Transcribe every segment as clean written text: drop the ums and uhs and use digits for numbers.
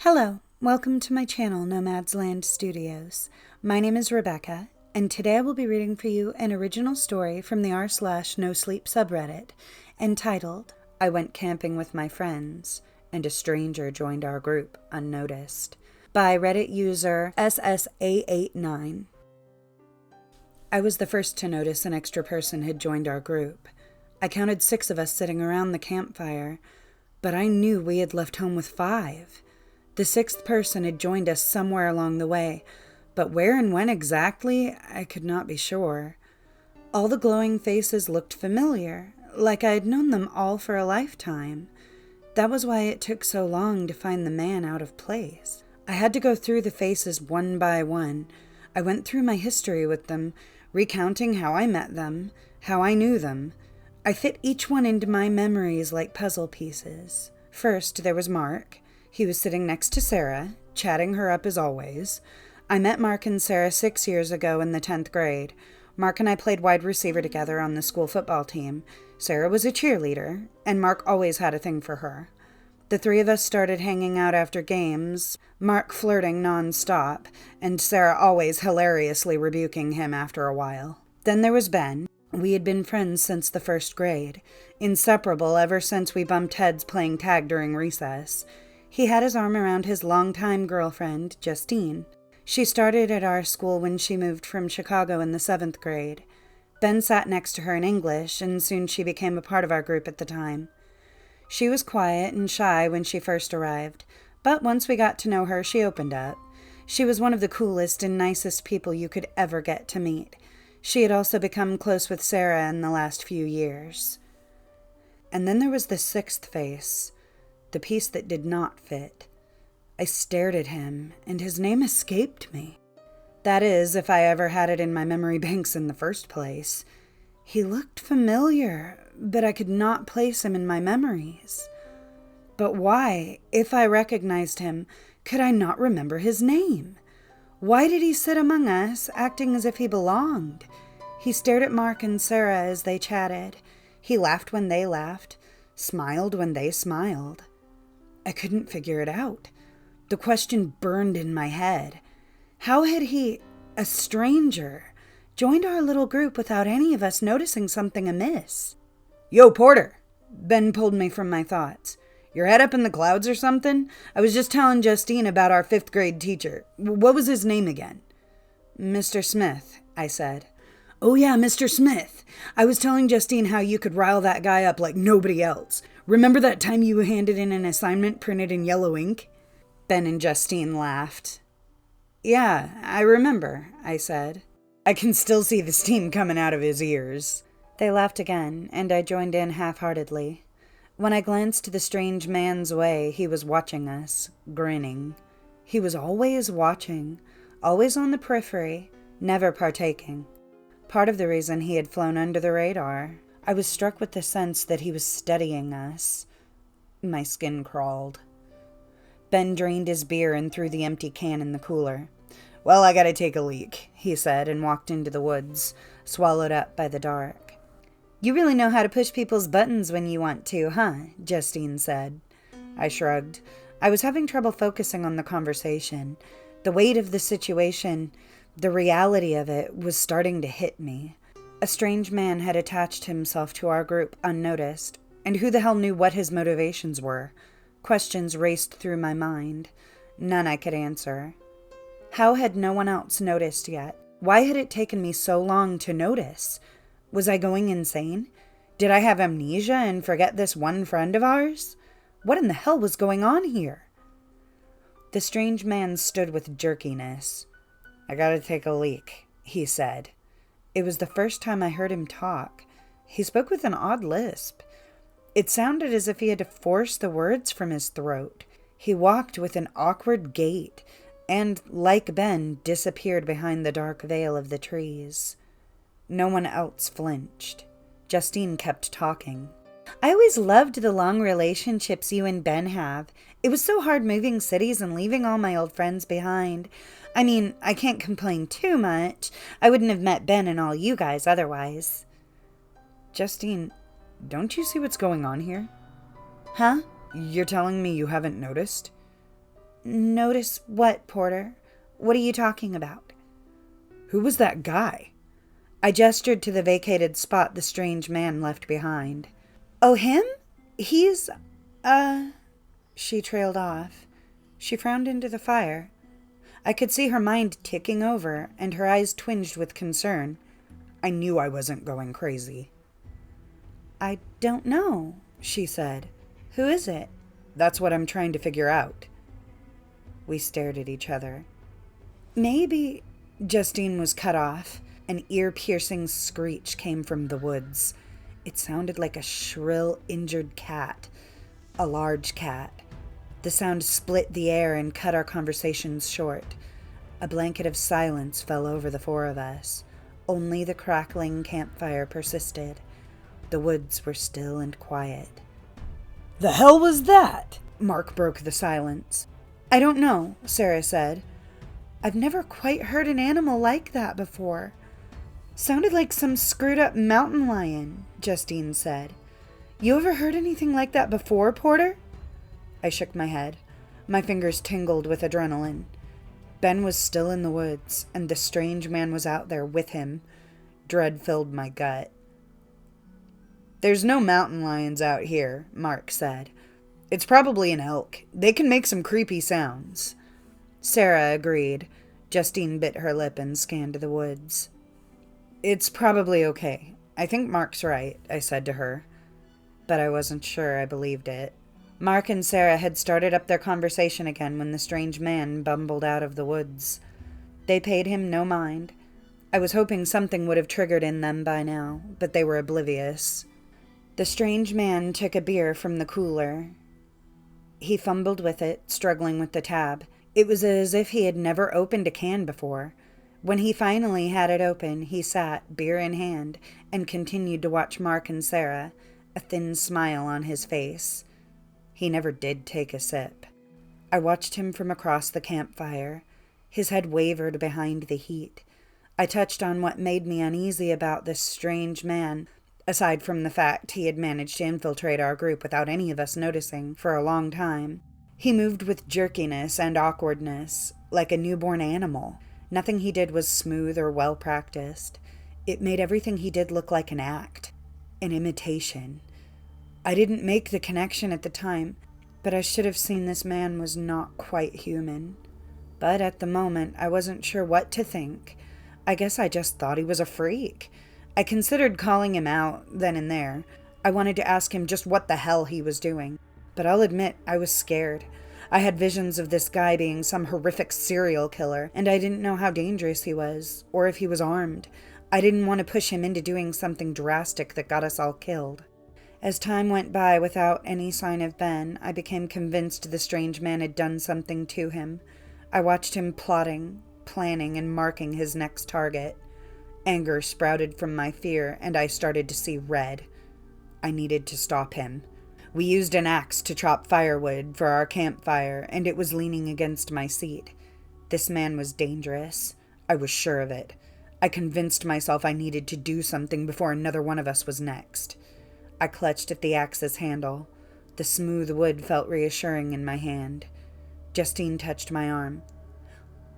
Hello, welcome to my channel, Nomad's Land Studios. My name is Rebecca, and today I will be reading for you an original story from the r/nosleep subreddit, entitled, I Went Camping with My Friends, and a Stranger Joined Our Group Unnoticed, by Reddit user SSA89. I was the first to notice an extra person had joined our group. I counted 6 of us sitting around the campfire, but I knew we had left home with 5. The 6th person had joined us somewhere along the way, but where and when exactly, I could not be sure. All the glowing faces looked familiar, like I had known them all for a lifetime. That was why it took so long to find the man out of place. I had to go through the faces one by one. I went through my history with them, recounting how I met them, how I knew them. I fit each one into my memories like puzzle pieces. First, there was Mark. He was sitting next to Sarah, chatting her up as always. I met Mark and Sarah 6 years ago in the 10th grade. Mark and I played wide receiver together on the school football team. Sarah was a cheerleader, and Mark always had a thing for her. The 3 of us started hanging out after games, Mark flirting non-stop, and Sarah always hilariously rebuking him after a while. Then there was Ben. We had been friends since the 1st grade, inseparable ever since we bumped heads playing tag during recess. He had his arm around his longtime girlfriend, Justine. She started at our school when she moved from Chicago in the 7th grade. Ben sat next to her in English, and soon she became a part of our group at the time. She was quiet and shy when she first arrived, but once we got to know her, she opened up. She was one of the coolest and nicest people you could ever get to meet. She had also become close with Sarah in the last few years. And then there was the 6th face. The piece that did not fit. I stared at him, and his name escaped me. That is, if I ever had it in my memory banks in the first place. He looked familiar, but I could not place him in my memories. But why, if I recognized him, could I not remember his name? Why did he sit among us, acting as if he belonged? He stared at Mark and Sarah as they chatted. He laughed when they laughed, smiled when they smiled. I couldn't figure it out. The question burned in my head. How had he, a stranger, joined our little group without any of us noticing something amiss? "Yo, Porter!" Ben pulled me from my thoughts. "Your head up in the clouds or something? I was just telling Justine about our 5th grade teacher. What was his name again?" "Mr. Smith," I said. "Oh yeah, Mr. Smith. I was telling Justine how you could rile that guy up like nobody else. Remember that time you handed in an assignment printed in yellow ink?" Ben and Justine laughed. "Yeah, I remember," I said. "I can still see the steam coming out of his ears." They laughed again, and I joined in half-heartedly. When I glanced the strange man's way, he was watching us, grinning. He was always watching, always on the periphery, never partaking. Part of the reason he had flown under the radar. I was struck with the sense that he was studying us. My skin crawled. Ben drained his beer and threw the empty can in the cooler. "Well, I gotta take a leak," he said, and walked into the woods, swallowed up by the dark. "You really know how to push people's buttons when you want to, huh?" Justine said. I shrugged. I was having trouble focusing on the conversation. The weight of the situation, the reality of it, was starting to hit me. A strange man had attached himself to our group unnoticed, and who the hell knew what his motivations were? Questions raced through my mind. None I could answer. How had no one else noticed yet? Why had it taken me so long to notice? Was I going insane? Did I have amnesia and forget this one friend of ours? What in the hell was going on here? The strange man stood with jerkiness. "I gotta take a leak," he said. It was the first time I heard him talk. He spoke with an odd lisp. It sounded as if he had to force the words from his throat. He walked with an awkward gait and, like Ben, disappeared behind the dark veil of the trees. No one else flinched. Justine kept talking. "I always loved the long relationships you and Ben have. It was so hard moving cities and leaving all my old friends behind. I mean, I can't complain too much. I wouldn't have met Ben and all you guys otherwise." "Justine, don't you see what's going on here?" "Huh?" You're telling me you haven't noticed? Notice what, Porter? What are you talking about? Who was that guy? I gestured to the vacated spot the strange man left behind. Oh, him? He's, She trailed off. She frowned into the fire. I could see her mind ticking over, and her eyes twinged with concern. I knew I wasn't going crazy. I don't know, she said. Who is it? That's what I'm trying to figure out. We stared at each other. Maybe... Justine was cut off. An ear-piercing screech came from the woods. It sounded like a shrill, injured cat. A large cat. The sound split the air and cut our conversations short. A blanket of silence fell over the four of us. Only the crackling campfire persisted. The woods were still and quiet. The hell was that? Mark broke the silence. I don't know, Sarah said. I've never quite heard an animal like that before. Sounded like some screwed-up mountain lion, Justine said. You ever heard anything like that before, Porter? I shook my head. My fingers tingled with adrenaline. Ben was still in the woods, and the strange man was out there with him. Dread filled my gut. There's no mountain lions out here, Mark said. It's probably an elk. They can make some creepy sounds. Sarah agreed. Justine bit her lip and scanned the woods. It's probably okay. I think Mark's right, I said to her. But I wasn't sure I believed it. Mark and Sarah had started up their conversation again when the strange man bumbled out of the woods. They paid him no mind. I was hoping something would have triggered in them by now, but they were oblivious. The strange man took a beer from the cooler. He fumbled with it, struggling with the tab. It was as if he had never opened a can before. When he finally had it open, he sat, beer in hand, and continued to watch Mark and Sarah, a thin smile on his face. He never did take a sip. I watched him from across the campfire. His head wavered behind the heat. I touched on what made me uneasy about this strange man, aside from the fact he had managed to infiltrate our group without any of us noticing for a long time. He moved with jerkiness and awkwardness, like a newborn animal. Nothing he did was smooth or well-practiced. It made everything he did look like an act, an imitation. I didn't make the connection at the time, but I should have seen this man was not quite human. But at the moment, I wasn't sure what to think. I guess I just thought he was a freak. I considered calling him out then and there. I wanted to ask him just what the hell he was doing. But I'll admit, I was scared. I had visions of this guy being some horrific serial killer, and I didn't know how dangerous he was, or if he was armed. I didn't want to push him into doing something drastic that got us all killed. As time went by without any sign of Ben, I became convinced the strange man had done something to him. I watched him plotting, planning, and marking his next target. Anger sprouted from my fear, and I started to see red. I needed to stop him. We used an axe to chop firewood for our campfire, and it was leaning against my seat. This man was dangerous. I was sure of it. I convinced myself I needed to do something before another one of us was next. I clutched at the axe's handle. The smooth wood felt reassuring in my hand. Justine touched my arm.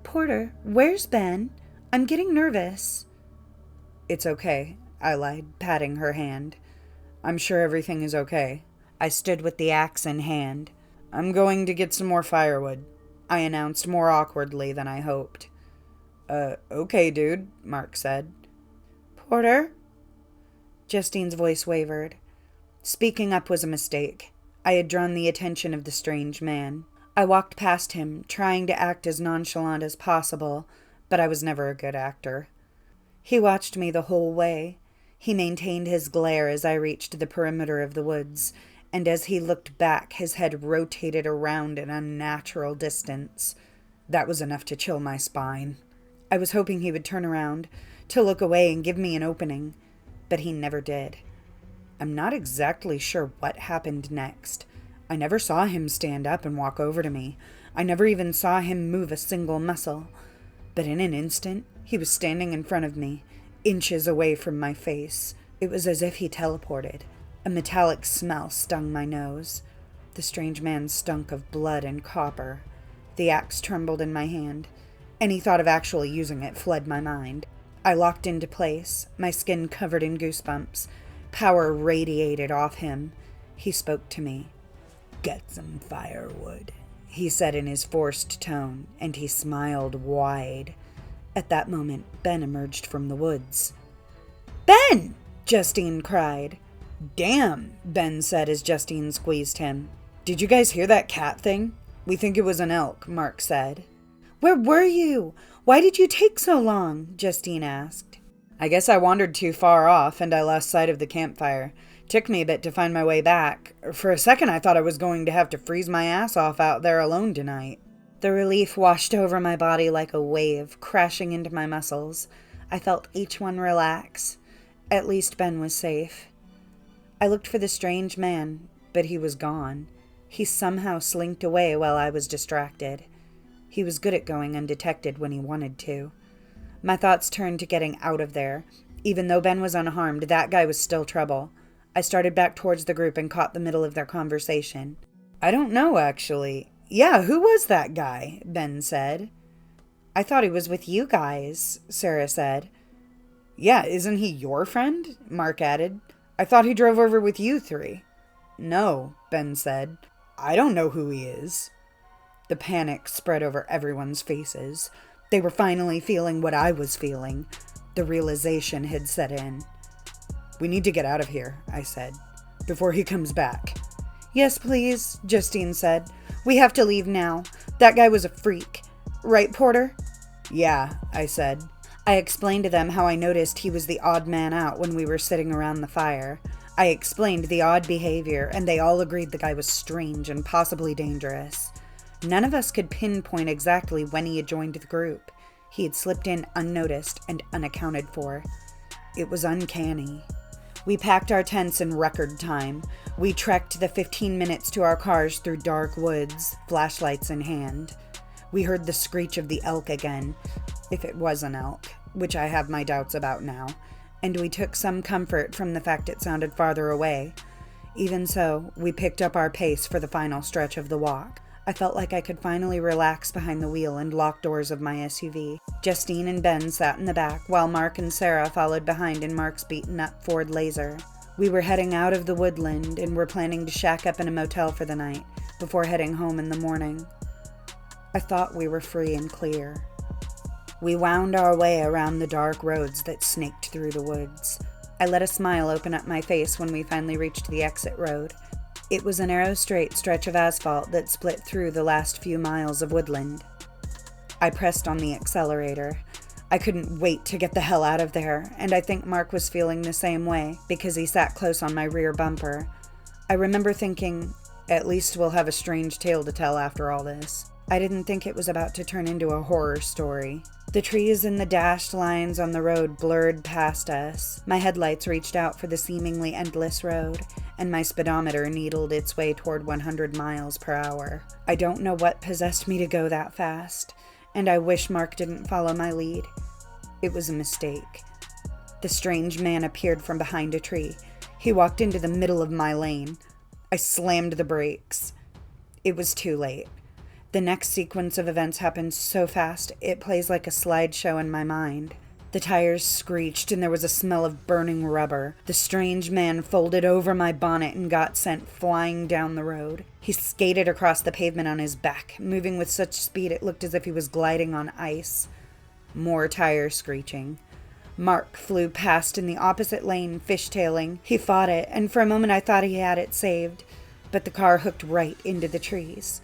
Porter, where's Ben? I'm getting nervous. It's okay, I lied, patting her hand. I'm sure everything is okay. I stood with the axe in hand. I'm going to get some more firewood, I announced more awkwardly than I hoped. Okay, dude, Mark said. Porter? Justine's voice wavered. Speaking up was a mistake. I had drawn the attention of the strange man. I walked past him, trying to act as nonchalant as possible, but I was never a good actor. He watched me the whole way. He maintained his glare as I reached the perimeter of the woods, and as he looked back, his head rotated around an unnatural distance. That was enough to chill my spine. I was hoping he would turn around, to look away and give me an opening, but he never did. I'm not exactly sure what happened next. I never saw him stand up and walk over to me. I never even saw him move a single muscle. But in an instant, he was standing in front of me, inches away from my face. It was as if he teleported. A metallic smell stung my nose. The strange man stunk of blood and copper. The axe trembled in my hand. Any thought of actually using it fled my mind. I locked into place, my skin covered in goosebumps. Power radiated off him. He spoke to me. "Get some firewood," he said in his forced tone, and he smiled wide. At that moment, Ben emerged from the woods. "Ben!" Justine cried. "Damn," Ben said as Justine squeezed him. "Did you guys hear that cat thing?" "We think it was an elk," Mark said. "Where were you? Why did you take so long?" Justine asked. "I guess I wandered too far off and I lost sight of the campfire. Took me a bit to find my way back. For a second I thought I was going to have to freeze my ass off out there alone tonight." The relief washed over my body like a wave, crashing into my muscles. I felt each one relax. At least Ben was safe. I looked for the strange man, but he was gone. He somehow slinked away while I was distracted. He was good at going undetected when he wanted to. My thoughts turned to getting out of there. Even though Ben was unharmed, that guy was still trouble. I started back towards the group and caught the middle of their conversation. "I don't know, actually. Yeah, who was that guy?" Ben said. "I thought he was with you guys," Sarah said. "Yeah, isn't he your friend?" Mark added. "I thought he drove over with you three." "No," Ben said. "I don't know who he is." The panic spread over everyone's faces. They were finally feeling what I was feeling. The realization had set in. "We need to get out of here," I said, "before he comes back." "Yes, please," Justine said. "We have to leave now. That guy was a freak. Right, Porter?" "Yeah," I said. I explained to them how I noticed he was the odd man out when we were sitting around the fire. I explained the odd behavior, and they all agreed the guy was strange and possibly dangerous. None of us could pinpoint exactly when he had joined the group. He had slipped in unnoticed and unaccounted for. It was uncanny. We packed our tents in record time. We trekked the 15 minutes to our cars through dark woods, flashlights in hand. We heard the screech of the elk again, if it was an elk, which I have my doubts about now, and we took some comfort from the fact it sounded farther away. Even so, we picked up our pace for the final stretch of the walk. I felt like I could finally relax behind the wheel and locked doors of my SUV. Justine and Ben sat in the back, while Mark and Sarah followed behind in Mark's beaten-up Ford Laser. We were heading out of the woodland and were planning to shack up in a motel for the night, before heading home in the morning. I thought we were free and clear. We wound our way around the dark roads that snaked through the woods. I let a smile open up my face when we finally reached the exit road. It was a narrow, straight stretch of asphalt that split through the last few miles of woodland. I pressed on the accelerator. I couldn't wait to get the hell out of there, and I think Mark was feeling the same way because he sat close on my rear bumper. I remember thinking, at least we'll have a strange tale to tell after all this. I didn't think it was about to turn into a horror story. The trees and the dashed lines on the road blurred past us. My headlights reached out for the seemingly endless road, and my speedometer needled its way toward 100 miles per hour. I don't know what possessed me to go that fast, and I wish Mark didn't follow my lead. It was a mistake. The strange man appeared from behind a tree. He walked into the middle of my lane. I slammed the brakes. It was too late. The next sequence of events happened so fast, it plays like a slideshow in my mind. The tires screeched and there was a smell of burning rubber. The strange man folded over my bonnet and got sent flying down the road. He skated across the pavement on his back, moving with such speed it looked as if he was gliding on ice. More tire screeching. Mark flew past in the opposite lane, fishtailing. He fought it, and for a moment I thought he had it saved, but the car hooked right into the trees.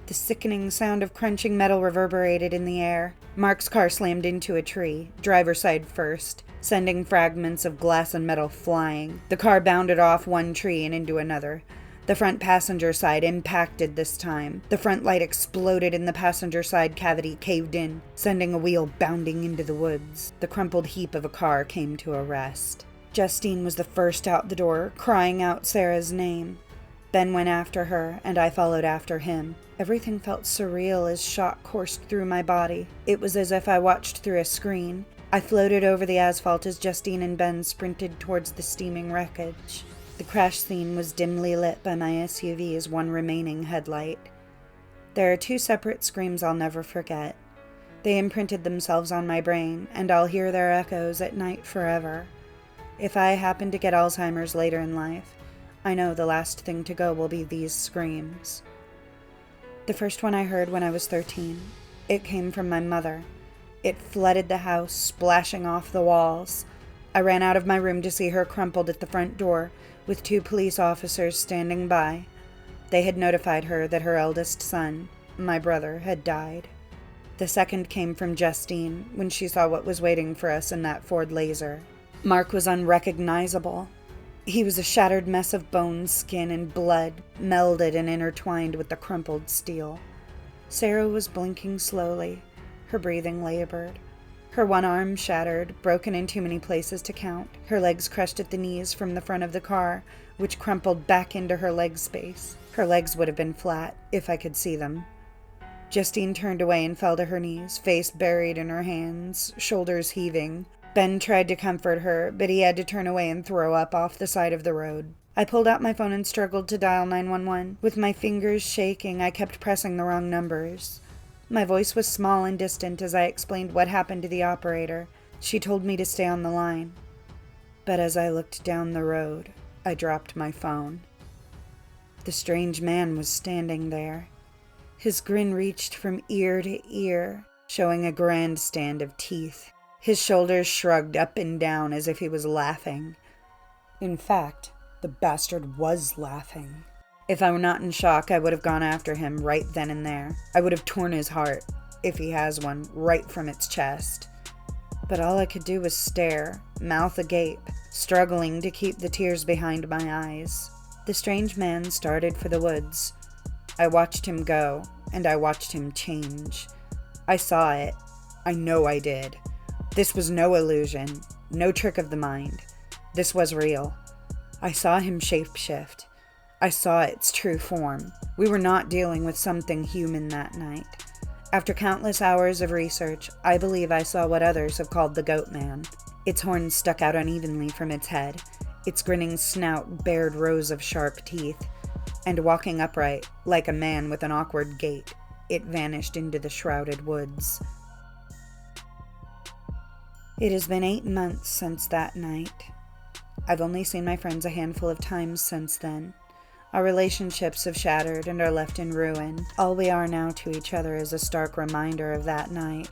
The sickening sound of crunching metal reverberated in the air. Mark's car slammed into a tree, driver's side first, sending fragments of glass and metal flying. The car bounded off one tree and into another. The front passenger side impacted this time. The front light exploded and the passenger side cavity caved in, sending a wheel bounding into the woods. The crumpled heap of a car came to a rest. Justine was the first out the door, crying out Sarah's name. Ben went after her, and I followed after him. Everything felt surreal as shock coursed through my body. It was as if I watched through a screen. I floated over the asphalt as Justine and Ben sprinted towards the steaming wreckage. The crash scene was dimly lit by my SUV's one remaining headlight. There are 2 separate screams I'll never forget. They imprinted themselves on my brain, and I'll hear their echoes at night forever. If I happen to get Alzheimer's later in life, I know the last thing to go will be these screams. The first one I heard when I was 13. It came from my mother. It flooded the house, splashing off the walls. I ran out of my room to see her crumpled at the front door, with 2 police officers standing by. They had notified her that her eldest son, my brother, had died. The second came from Justine when she saw what was waiting for us in that Ford Laser. Mark was unrecognizable. He was a shattered mess of bones, skin, and blood, melded and intertwined with the crumpled steel. Sarah was blinking slowly, her breathing labored. Her one arm shattered, broken in too many places to count, her legs crushed at the knees from the front of the car, which crumpled back into her leg space. Her legs would have been flat, if I could see them. Justine turned away and fell to her knees, face buried in her hands, shoulders heaving. Ben tried to comfort her, but he had to turn away and throw up off the side of the road. I pulled out my phone and struggled to dial 911. With my fingers shaking, I kept pressing the wrong numbers. My voice was small and distant as I explained what happened to the operator. She told me to stay on the line. But as I looked down the road, I dropped my phone. The strange man was standing there. His grin reached from ear to ear, showing a grandstand of teeth. His shoulders shrugged up and down as if he was laughing. In fact, the bastard was laughing. If I were not in shock, I would have gone after him right then and there. I would have torn his heart, if he has one, right from its chest. But all I could do was stare, mouth agape, struggling to keep the tears behind my eyes. The strange man started for the woods. I watched him go, and I watched him change. I saw it. I know I did. This was no illusion, no trick of the mind. This was real. I saw him shapeshift. I saw its true form. We were not dealing with something human that night. After countless hours of research, I believe I saw what others have called the goat man. Its horns stuck out unevenly from its head. Its grinning snout bared rows of sharp teeth. And walking upright, like a man with an awkward gait, it vanished into the shrouded woods. It has been 8 months since that night. I've only seen my friends a handful of times since then. Our relationships have shattered and are left in ruin. All we are now to each other is a stark reminder of that night.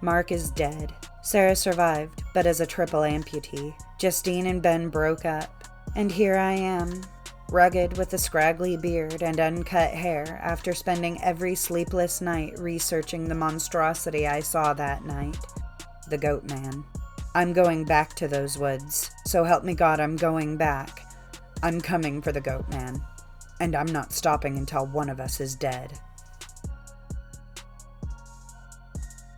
Mark is dead. Sarah survived, but as a triple amputee. Justine and Ben broke up. And here I am, rugged with a scraggly beard and uncut hair after spending every sleepless night researching the monstrosity I saw that night. The goat man. I'm going back to those woods. So help me God, I'm going back. I'm coming for the goat man. And I'm not stopping until one of us is dead.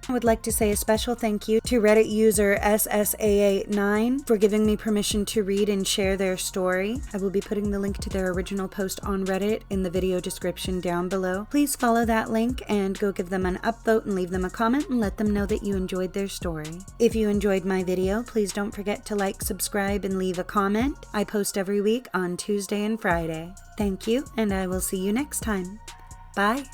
I would like to say a special thank you to Reddit user SSA89 for giving me permission to read and share their story. I will be putting the link to their original post on Reddit in the video description down below. Please follow that link and go give them an upvote and leave them a comment and let them know that you enjoyed their story. If you enjoyed my video, please don't forget to like, subscribe, and leave a comment. I post every week on Tuesday and Friday. Thank you, and I will see you next time. Bye!